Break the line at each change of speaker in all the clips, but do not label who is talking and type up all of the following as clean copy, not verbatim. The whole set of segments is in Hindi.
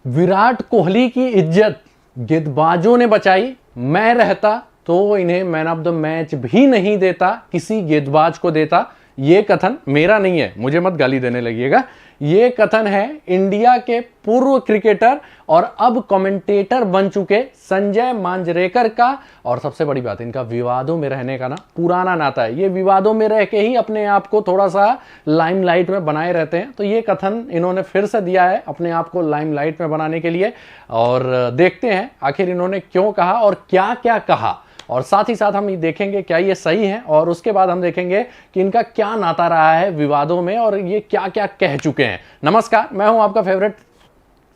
विराट कोहली की इज्जत गेंदबाजों ने बचाई। मैं रहता तो इन्हें मैन ऑफ द मैच भी नहीं देता, किसी गेंदबाज को देता। यह कथन मेरा नहीं है, मुझे मत गाली देने लगिएगा। यह कथन है इंडिया के पूर्व क्रिकेटर और अब कमेंटेटर बन चुके संजय मांजरेकर का। और सबसे बड़ी बात, इनका विवादों में रहने का ना पुराना नाता है। ये विवादों में रह के ही अपने आप को थोड़ा सा लाइमलाइट में बनाए रहते हैं। तो ये कथन इन्होंने फिर से दिया है अपने आप को लाइमलाइट में बनाने के लिए। और देखते हैं आखिर इन्होंने क्यों कहा और क्या क्या कहा, और साथ ही साथ हम ये देखेंगे क्या ये सही है, और उसके बाद हम देखेंगे कि इनका क्या नाता रहा है विवादों में और ये क्या क्या कह चुके हैं। नमस्कार, मैं हूं आपका फेवरेट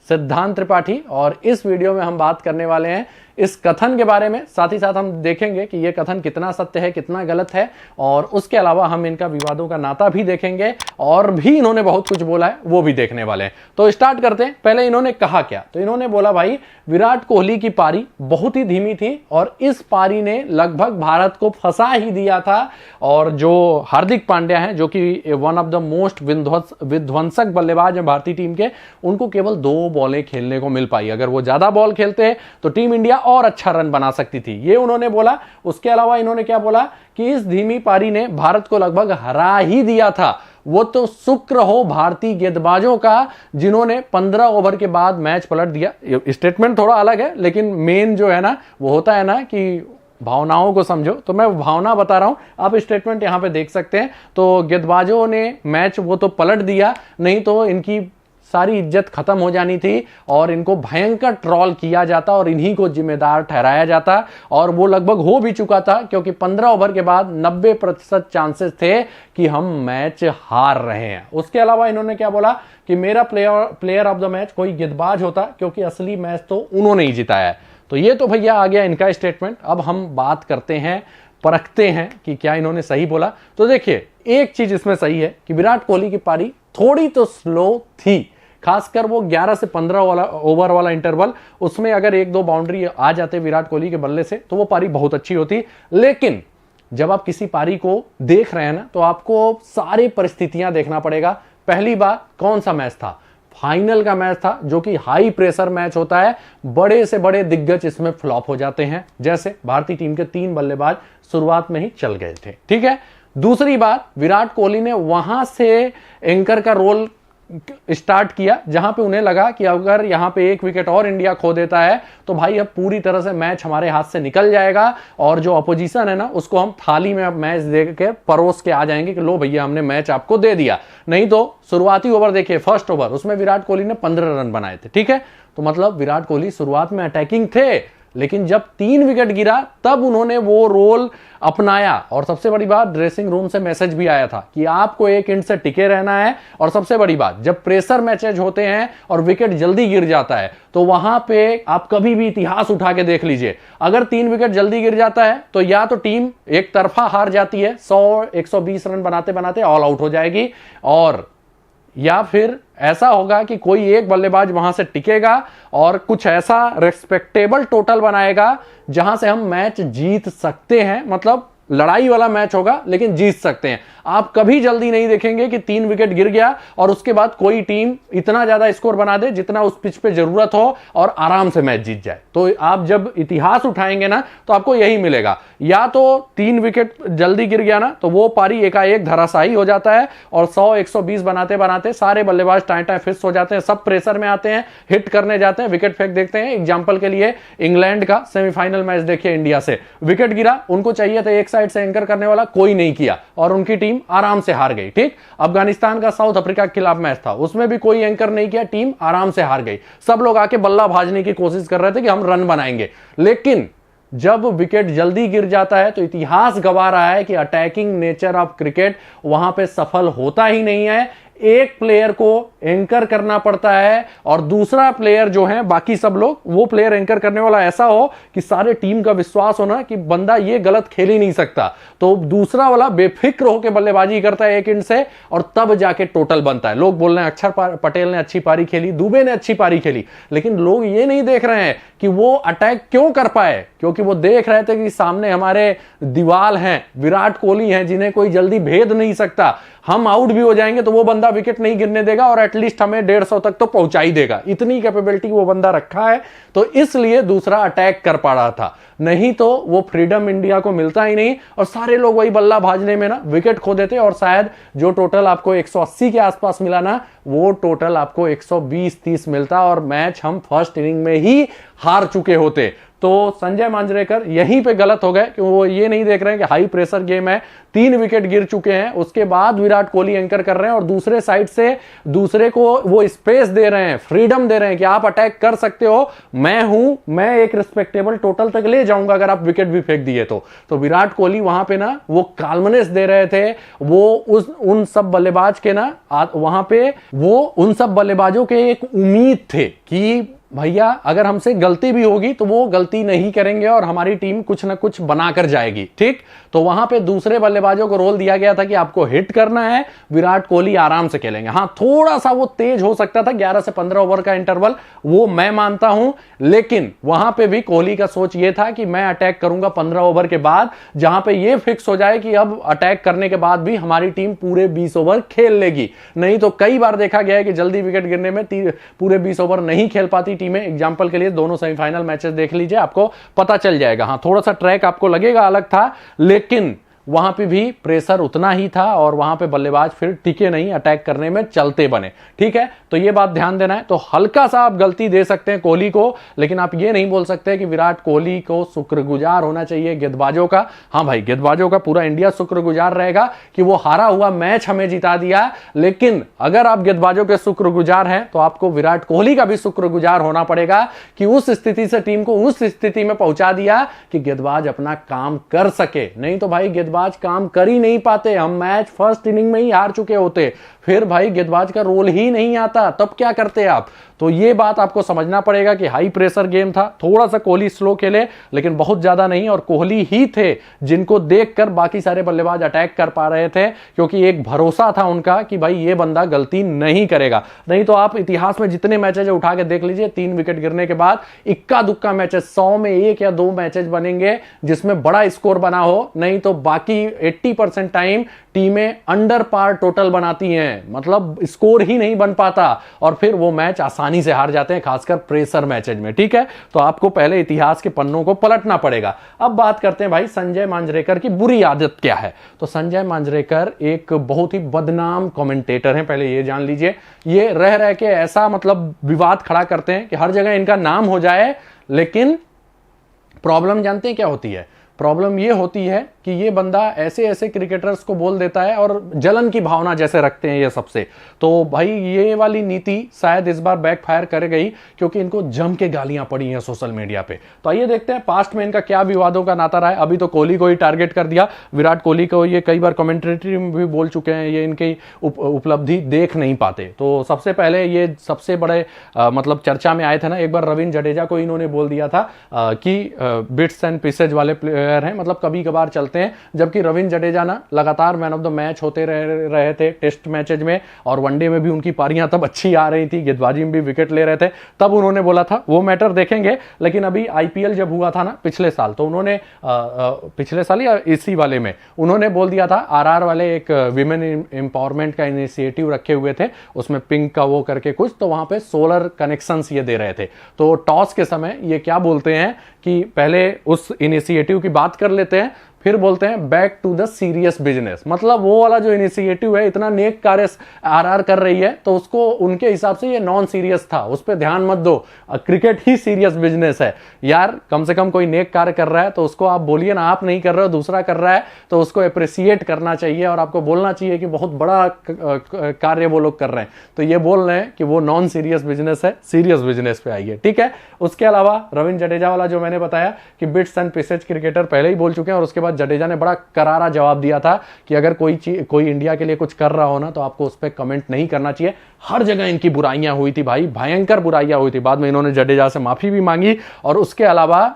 सिद्धांत त्रिपाठी, और इस वीडियो में हम बात करने वाले हैं इस कथन के बारे में। साथ ही साथ हम देखेंगे कि यह कथन कितना सत्य है, कितना गलत है, और उसके अलावा हम इनका विवादों का नाता भी देखेंगे, और भी इन्होंने बहुत कुछ बोला है वो भी देखने वाले हैं। तो स्टार्ट करते हैं। पहले इन्होंने कहा क्या, तो इन्होंने बोला भाई विराट कोहली की पारी बहुत ही धीमी थी और इस पारी ने लगभग भारत को फंसा ही दिया था। और जो हार्दिक पांड्या हैं, जो कि वन ऑफ द मोस्ट विध्वंसक बल्लेबाज हैं भारतीय टीम के, उनको केवल 2 बॉलें खेलने को मिल पाई। अगर वो ज्यादा बॉल खेलते तो टीम इंडिया और अच्छा रन बना सकती थी, ये उन्होंने बोला। उसके अलावा इन्होंने क्या बोला कि इस धीमी पारी ने भारत को लगभग हरा ही दिया था। वो तो शुक्र हो भारतीय गेंदबाजों का जिन्होंने 15 ओवर के बाद मैच पलट दिया। स्टेटमेंट थोड़ा अलग है, लेकिन मेन जो है ना वो होता है ना कि भावनाओं को समझो, तो मैं भावना बता रहा हूं। आप स्टेटमेंट यहां पे देख सकते हैं। तो गेंदबाजों ने मैच वो तो पलट दिया, नहीं तो इनकी सारी इज्जत खत्म हो जानी थी और इनको भयंकर ट्रॉल किया जाता और इन्हीं को जिम्मेदार ठहराया जाता। और वो लगभग हो भी चुका था, क्योंकि 15 ओवर के बाद 90% चांसेस थे कि हम मैच हार रहे हैं। उसके अलावा इन्होंने क्या बोला कि मेरा प्लेयर ऑफ द मैच कोई गेंदबाज होता, क्योंकि असली मैच तो उन्होंने ही जिताया है। तो ये तो भैया आ गया इनका स्टेटमेंट। अब हम बात करते हैं, परखते हैं कि क्या इन्होंने सही बोला। तो देखिए, एक चीज इसमें सही है कि विराट कोहली की पारी थोड़ी तो स्लो थी, खासकर वो 11 से 15 ओवर वाला इंटरवल, उसमें अगर 1-2 बाउंड्री आ जाते विराट कोहली के बल्ले से तो वो पारी बहुत अच्छी होती। लेकिन जब आप किसी पारी को देख रहे हैं ना, तो आपको सारी परिस्थितियां देखना पड़ेगा। पहली बात, कौन सा मैच था? फाइनल का मैच था, जो कि हाई प्रेशर मैच होता है। बड़े से बड़े दिग्गज इसमें फ्लॉप हो जाते हैं, जैसे भारतीय टीम के 3 बल्लेबाज शुरुआत में ही चल गए थे, ठीक है। दूसरी बात, विराट कोहली ने वहां से एंकर का रोल स्टार्ट किया, जहां पे उन्हें लगा कि अगर यहां पे 1 विकेट और इंडिया खो देता है तो भाई अब पूरी तरह से मैच हमारे हाथ से निकल जाएगा, और जो अपोजिशन है ना उसको हम थाली में अब मैच दे के परोस के आ जाएंगे कि लो भैया हमने मैच आपको दे दिया। नहीं तो शुरुआती ओवर देखिए, फर्स्ट ओवर, उसमें विराट कोहली ने 15 रन बनाए थे, ठीक है। तो मतलब विराट कोहली शुरुआत में अटैकिंग थे, लेकिन जब 3 विकेट गिरा तब उन्होंने वो रोल अपनाया। और सबसे बड़ी बात, ड्रेसिंग रूम से मैसेज भी आया था कि आपको 1 इंच से टिके रहना है। और सबसे बड़ी बात, जब प्रेशर मैचेज होते हैं और विकेट जल्दी गिर जाता है, तो वहां पे आप कभी भी इतिहास उठा के देख लीजिए, अगर 3 विकेट जल्दी गिर जाता है तो या तो टीम एक तरफा हार जाती है, 100-120 रन बनाते बनाते ऑल आउट हो जाएगी, और या फिर ऐसा होगा कि कोई एक बल्लेबाज वहां से टिकेगा और कुछ ऐसा रेस्पेक्टेबल टोटल बनाएगा जहां से हम मैच जीत सकते हैं। मतलब लड़ाई वाला मैच होगा, लेकिन जीत सकते हैं। आप कभी जल्दी नहीं देखेंगे कि 3 विकेट गिर गया और उसके बाद कोई टीम इतना ज्यादा स्कोर बना दे जितना उस पिच पे जरूरत हो और आराम से मैच जीत जाए। तो आप जब इतिहास उठाएंगे ना, तो आपको यही मिलेगा। या तो 3 विकेट जल्दी गिर गया ना, तो वो पारी एकाएक धराशायी हो जाता है और 100-120 बनाते बनाते सारे बल्लेबाज टाइम फिक्स हो जाते हैं, सब प्रेशर में आते हैं, हिट करने जाते हैं, विकेट फेंक देखते हैं। एग्जाम्पल के लिए इंग्लैंड का सेमीफाइनल मैच देखिए, इंडिया से विकेट गिरा, उनको चाहिए था एक साइड से एंकर करने वाला, कोई नहीं किया और उनकी टीम आराम से हार गई, ठीक। अफगानिस्तान का साउथ अफ्रीका के खिलाफ मैच था, उसमें भी कोई एंकर नहीं किया, टीम आराम से हार गई। सब लोग आके बल्ला भाजने की कोशिश कर रहे थे कि हम रन बनाएंगे, लेकिन जब विकेट जल्दी गिर जाता है तो इतिहास गवा रहा है कि अटैकिंग नेचर ऑफ क्रिकेट वहां पे सफल होता ही नहीं है। एक प्लेयर को एंकर करना पड़ता है और दूसरा प्लेयर जो है, बाकी सब लोग, वो प्लेयर एंकर करने वाला ऐसा हो कि सारे टीम का विश्वास होना कि बंदा ये गलत खेल ही नहीं सकता। तो दूसरा वाला बेफिक्र होकर बल्लेबाजी करता है 1 इंच से, और तब जाके टोटल बनता है। लोग बोल रहे हैं अक्षर पटेल ने अच्छी पारी खेली, दुबे ने अच्छी पारी खेली, लेकिन लोग ये नहीं देख रहे हैं कि वो अटैक क्यों कर पाए। क्योंकि वो देख रहे थे कि सामने हमारे दीवाल हैं, विराट कोहली हैं, जिन्हें कोई जल्दी भेद नहीं सकता। हम आउट भी हो जाएंगे तो वो बंदा विकेट नहीं गिरने देगा और एटलीस्ट हमें 150 तक तो पहुंचा ही देगा। इतनी कैपेबिलिटी वो बंदा रखा है, तो इसलिए दूसरा अटैक कर पा रहा था, नहीं तो वो फ्रीडम इंडिया को मिलता ही नहीं और सारे लोग वही बल्ला भाजने में ना विकेट खो देते और शायद जो टोटल आपको 180 के आसपास मिला ना, वो टोटल आपको 120-30 मिलता और मैच हम फर्स्ट इनिंग में ही हार चुके होते। तो संजय मांजरेकर यहीं पे गलत हो गए कि वो ये नहीं देख रहे हैं कि हाई प्रेशर गेम है, 3 विकेट गिर चुके हैं, उसके बाद विराट कोहली एंकर कर रहे हैं और दूसरे साइड से दूसरे को वो स्पेस दे रहे हैं, फ्रीडम दे रहे हैं कि आप अटैक कर सकते हो, मैं हूं, मैं एक रिस्पेक्टेबल टोटल तक ले जाऊंगा अगर आप विकेट भी फेंक दिए तो विराट कोहली वहां पे ना वो काल्मनेस दे रहे थे। वो उन सब बल्लेबाज के ना वहां पे वो उन सब बल्लेबाजों के एक उम्मीद थे कि भैया अगर हमसे गलती भी होगी तो वो गलती नहीं करेंगे और हमारी टीम कुछ ना कुछ बनाकर जाएगी, ठीक। तो वहां पे दूसरे बल्लेबाजों को रोल दिया गया था कि आपको हिट करना है, विराट कोहली आराम से खेलेंगे। हां, थोड़ा सा वो तेज हो सकता था, 11 से 15 ओवर का इंटरवल, वो मैं मानता हूं, लेकिन वहां पे भी कोहली का सोच ये था कि मैं अटैक करूंगा 15 ओवर के बाद, जहां पे ये फिक्स हो जाए कि अब अटैक करने के बाद भी हमारी टीम पूरे 20 ओवर खेल लेगी। नहीं तो कई बार देखा गया है कि जल्दी विकेट गिरने में पूरे 20 ओवर नहीं खेल पाती टीमें। एग्जांपल के लिए दोनों सेमीफाइनल मैचेस देख लीजिए, आपको पता चल जाएगा। हां, थोड़ा सा ट्रैक आपको लगेगा अलग था, लेकिन वहां पे भी प्रेशर उतना ही था और वहां पे बल्लेबाज फिर टिके नहीं, अटैक करने में चलते बने, ठीक है। तो ये बात ध्यान देना है। तो हल्का सा आप गलती दे सकते हैं कोहली को, लेकिन आप ये नहीं बोल सकते कि विराट कोहली को शुक्रगुजार होना चाहिए गेंदबाजों का। हां भाई, गेंदबाजों का पूरा इंडिया शुक्रगुजार रहेगा कि वो हारा हुआ मैच हमें जिता दिया, लेकिन अगर आप गेंदबाजों के शुक्रगुजार हैं तो आपको विराट कोहली का भी शुक्रगुजार होना पड़ेगा कि उस स्थिति से टीम को उस स्थिति में पहुंचा दिया कि गेंदबाज अपना काम कर सके। नहीं तो भाई गेंदबाज काम कर ही नहीं पाते, हम मैच फर्स्ट इनिंग में ही हार चुके होते, फिर भाई गेंदबाज का रोल ही नहीं आता, तब क्या करते आप। तो ये बात आपको समझना पड़ेगा कि हाई प्रेशर गेम था, थोड़ा सा कोहली स्लो खेले लेकिन बहुत ज्यादा नहीं, और कोहली ही थे जिनको देखकर बाकी सारे बल्लेबाज अटैक कर पा रहे थे, क्योंकि एक भरोसा था उनका कि भाई ये बंदा गलती नहीं करेगा। नहीं तो आप इतिहास में जितने मैचेज उठा के देख लीजिए, 3 विकेट गिरने के बाद इक्का दुक्का मैचेस, 100 में 1 या 2 मैचेज बनेंगे जिसमें बड़ा स्कोर बना हो, नहीं तो बाकी 80% टाइम टीमें अंडर पार टोटल बनाती हैं, मतलब स्कोर ही नहीं बन पाता और फिर वो मैच आसानी से हार जाते हैं, खासकर प्रेशर मैचेज में, ठीक है। तो आपको पहले इतिहास के पन्नों को पलटना पड़ेगा। अब बात करते हैं भाई संजय मांजरेकर की बुरी आदत क्या है। तो संजय मांजरेकर एक बहुत ही बदनाम कमेंटेटर हैं, पहले ये जान लीजिए। ये रह के ऐसा मतलब विवाद खड़ा करते हैं कि हर जगह इनका नाम हो जाए, लेकिन प्रॉब्लम जानते हैं क्या होती है? प्रॉब्लम ये होती है कि ये बंदा ऐसे ऐसे क्रिकेटर्स को बोल देता है और जलन की भावना जैसे रखते हैं ये सबसे। तो भाई ये वाली नीति शायद इस बार बैकफायर कर गई, क्योंकि इनको जम के गालियां पड़ी हैं सोशल मीडिया पे। तो आइए देखते हैं पास्ट में इनका क्या विवादों का नाता रहा है। अभी तो कोहली को ही टारगेट कर दिया, विराट कोहली को ये कई बार कमेंट्रेटरी में भी बोल चुके हैं, ये इनकी उपलब्धि देख नहीं पाते। तो सबसे पहले ये सबसे बड़े मतलब चर्चा में आए थे ना, एक बार रविंद्र जडेजा को इन्होंने बोल दिया था कि बिट्स एंड पीसेज वाले प्लेयर हैं, मतलब कभी कभार चलते हैं, जबकि रविंद्र जडेजा ना लगातार मैन ऑफ द मैच होते रहे थे टेस्ट मैचेज में, और वनडे में भी उनकी पारियां तब अच्छी आ रही थी, गेंदबाजी में भी विकेट ले रहे थे। तब उन्होंने बोला था, वो मैटर देखेंगे, लेकिन अभी आईपीएल जब हुआ था ना पिछले साल, तो उन्होंने पिछले साल या इसी वाले में उन्होंने बोल दिया था, आरआर वाले एक विमेन एम्पावरमेंट का इनिशिएटिव रखे हुए थे, उसमें पिंक का वो करके कुछ, तो वहां पे सोलर कनेक्शंस ये दे रहे थे। तो टॉस के समय ये क्या बोलते हैं कि पहले उस इनिशिएटिव की बात कर लेते हैं, फिर बोलते हैं back to the serious business. मतलब वो वाला जो इनिशिएटिव है, इतना नेक कार्य आरआर कर रही है, तो उसको उनके हिसाब से ये नॉन सीरियस था, उस पर ध्यान मत दो, क्रिकेट ही सीरियस बिजनेस है यार। कम से कम कोई नेक कार्य कर रहा है तो उसको आप बोलिए ना, आप नहीं कर रहे हो दूसरा कर रहा है, तो उसको अप्रिसिएट करना चाहिए और आपको बोलना चाहिए कि बहुत बड़ा कार्य वो लोग कर रहे हैं। तो ये बोल रहे हैं कि वो नॉन सीरियस बिजनेस है, सीरियस बिजनेस पे आइए, ठीक है। उसके अलावा रविंद्र जडेजा वाला जो मैंने बताया कि बिट्स एंड पीसेज क्रिकेटर पहले ही बोल चुके हैं, और उसके बाद जडेजा ने बड़ा करारा जवाब दिया था कि अगर कोई इंडिया के लिए कुछ कर रहा हो ना, तो आपको उस पर कमेंट नहीं करना चाहिए। हर जगह इनकी बुराइयां हुई थी भाई, भयंकर बुराइयां हुई थी। बाद में इन्होंने जडेजा से माफी भी मांगी, और उसके अलावा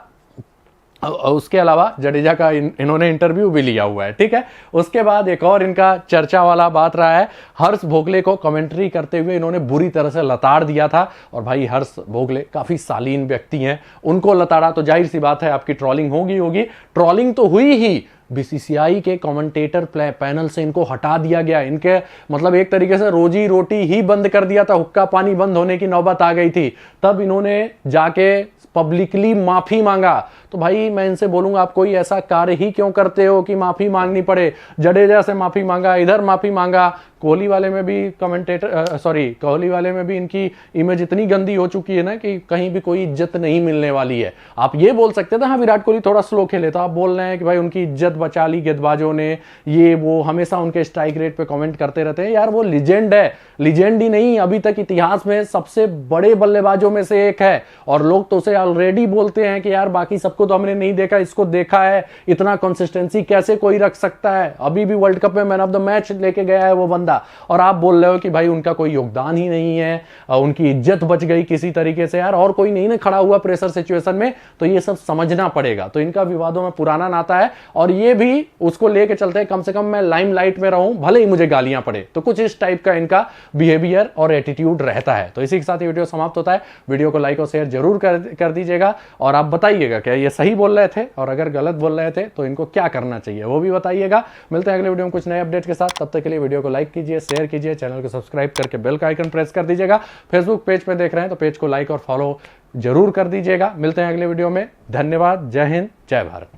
उसके अलावा जडेजा का इन्होंने इंटरव्यू भी लिया हुआ है, ठीक है। उसके बाद एक और इनका चर्चा वाला बात रहा है, हर्ष भोगले को कमेंट्री करते हुए इन्होंने बुरी तरह से लताड़ दिया था। और भाई हर्ष भोगले काफी शालीन व्यक्ति हैं, उनको लताड़ा तो जाहिर सी बात है आपकी ट्रोलिंग होगी। ट्रोलिंग तो हुई ही, बीसीसीआई के कमेंटेटर पैनल से इनको हटा दिया गया। इनके मतलब एक तरीके से रोजी रोटी ही बंद कर दिया था, हुक्का पानी बंद होने की नौबत आ गई थी। तब इन्होंने जाके पब्लिकली माफी मांगा। तो भाई मैं इनसे बोलूंगा, आप कोई ऐसा कार्य ही क्यों करते हो कि माफी मांगनी पड़े। जडेजा से माफी मांगा, इधर माफी मांगा, कोहली वाले में भी कोहली वाले में भी इनकी इमेज इतनी गंदी हो चुकी है ना कि कहीं भी कोई इज्जत नहीं मिलने वाली है। आप ये बोल सकते थे हाँ विराट कोहली थोड़ा स्लो खेले, तो आप बोल रहे हैं कि भाई उनकी इज्जत बचा ली गेंदबाजों ने, ये वो हमेशा उनके स्ट्राइक रेट पे कमेंट करते रहते हैं। यार वो लीजेंड है, लीजेंड ही नहीं अभी तक इतिहास में सबसे बड़े बल्लेबाजों में से एक है। और लोग तो उसे ऑलरेडी बोलते हैं कि यार बाकी सबको तो हमने नहीं देखा, इसको देखा है, इतना कंसिस्टेंसी कैसे कोई रख सकता है। अभी भी वर्ल्ड कप में मैन ऑफ द मैच लेके गया है वो बंदा, और आप बोल रहे हो कि भाई उनका कोई योगदान ही नहीं है, उनकी इज्जत बच गई किसी तरीके से। यार और कोई नहीं ना खड़ा हुआ प्रेशर सिचुएशन में, तो ये सब समझना पड़ेगा। तो इनका विवादों में पुराना नाता है, और ये भी उसको लेके चलते हैं कम से कम मैं लाइमलाइट में रहूं, भले ही मुझे गालियां पड़े। तो कुछ इस टाइप का इनका बिहेवियर और एटीट्यूड रहता है। तो इसी के साथ ये वीडियो समाप्त होता है। वीडियो को लाइक और शेयर जरूर कर दीजिएगा, और आप बताइएगा क्या ये सही बोल रहे थे, और अगर गलत बोल रहे थे तो इनको क्या करना चाहिए वो भी बताइएगा। मिलते हैं अगले वीडियो में कुछ नए अपडेट के साथ। तब तक के लिए वीडियो को लाइक कीजिए, शेयर कीजिए, चैनल को सब्सक्राइब करके बेल का आइकन प्रेस कर दीजिएगा। फेसबुक पेज पे देख रहे हैं तो पेज को लाइक और फॉलो जरूर कर दीजिएगा। मिलते हैं अगले वीडियो में। धन्यवाद। जय हिंद, जय भारत।